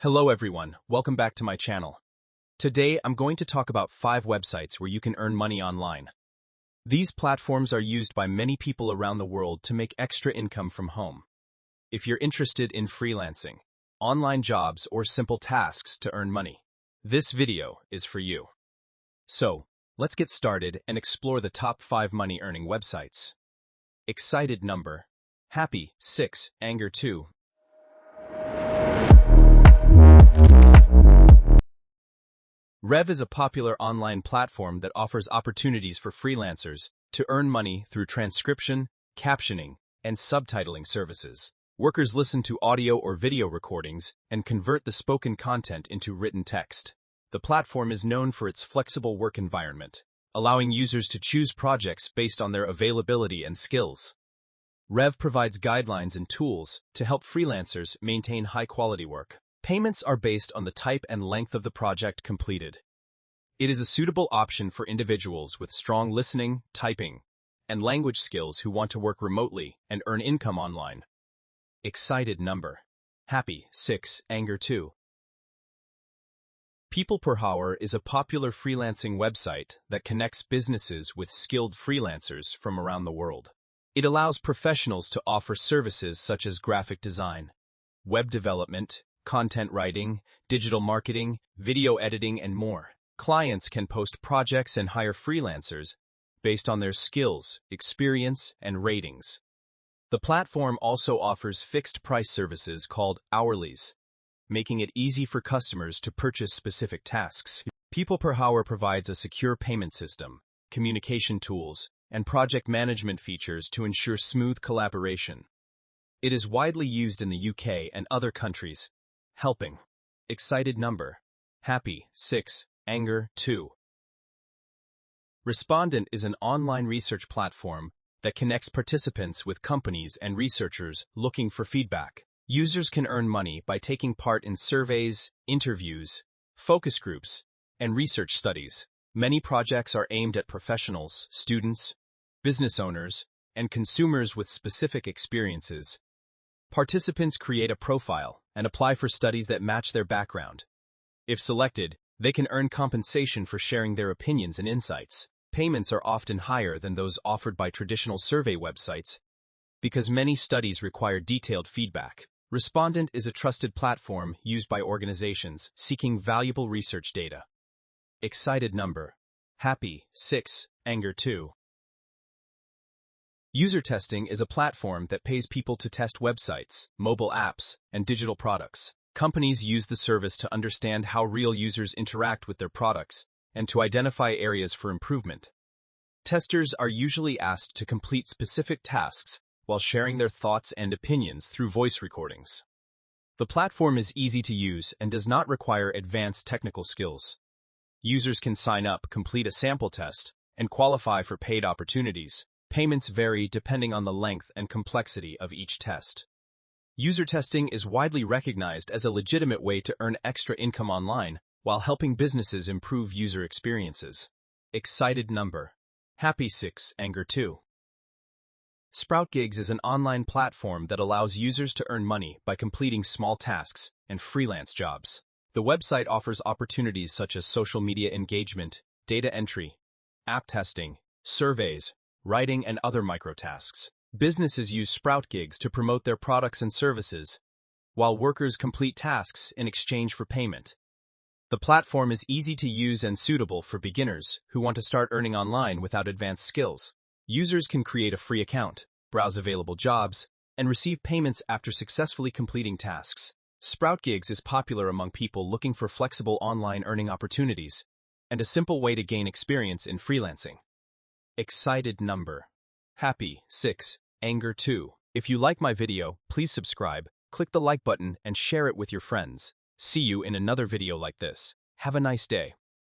Hello everyone, welcome back to my channel. Today I'm going to talk about 5 websites where you can earn money online. These platforms are used by many people around the world to make extra income from home. If you're interested in freelancing, online jobs, or simple tasks to earn money, this video is for you. So, let's get started and explore the top 5 money-earning websites. Excited number. Happy, 6, Anger 2. Rev is a popular online platform that offers opportunities for freelancers to earn money through transcription, captioning, and subtitling services. Workers listen to audio or video recordings and convert the spoken content into written text. The platform is known for its flexible work environment, allowing users to choose projects based on their availability and skills. Rev provides guidelines and tools to help freelancers maintain high-quality work. Payments are based on the type and length of the project completed. It is a suitable option for individuals with strong listening, typing, and language skills who want to work remotely and earn income online. Excited number. Happy, 6, Anger 2. PeopleperHour is a popular freelancing website that connects businesses with skilled freelancers from around the world. It allows professionals to offer services such as graphic design, web development, content writing, digital marketing, video editing, and more. Clients can post projects and hire freelancers based on their skills, experience, and ratings. The platform also offers fixed-price services called hourlies, making it easy for customers to purchase specific tasks. PeopleperHour provides a secure payment system, communication tools, and project management features to ensure smooth collaboration. It is widely used in the UK and other countries. Helping. Excited number. Happy, 6, Anger 2. Respondent is an online research platform that connects participants with companies and researchers looking for feedback. Users can earn money by taking part in surveys, interviews, focus groups, and research studies. Many projects are aimed at professionals, students, business owners, and consumers with specific experiences. Participants create a profile and apply for studies that match their background. If selected, they can earn compensation for sharing their opinions and insights. Payments are often higher than those offered by traditional survey websites because many studies require detailed feedback. Respondent is a trusted platform used by organizations seeking valuable research data. Excited number. Happy, 6, Anger 2. UserTesting is a platform that pays people to test websites, mobile apps, and digital products. Companies use the service to understand how real users interact with their products and to identify areas for improvement. Testers are usually asked to complete specific tasks while sharing their thoughts and opinions through voice recordings. The platform is easy to use and does not require advanced technical skills. Users can sign up, complete a sample test, and qualify for paid opportunities. Payments vary depending on the length and complexity of each test. User testing is widely recognized as a legitimate way to earn extra income online while helping businesses improve user experiences. Excited number. Happy, 6, Anger 2. Sproutgigs is an online platform that allows users to earn money by completing small tasks and freelance jobs. The website offers opportunities such as social media engagement, data entry, app testing, surveys, writing, and other microtasks. Businesses use Sproutgigs to promote their products and services, while workers complete tasks in exchange for payment. The platform is easy to use and suitable for beginners who want to start earning online without advanced skills. Users can create a free account, browse available jobs, and receive payments after successfully completing tasks. Sproutgigs is popular among people looking for flexible online earning opportunities and a simple way to gain experience in freelancing. Excited number. Happy, 6, Anger 2. If you like my video, please subscribe, click the like button, and share it with your friends. See you in another video like this. Have a nice day.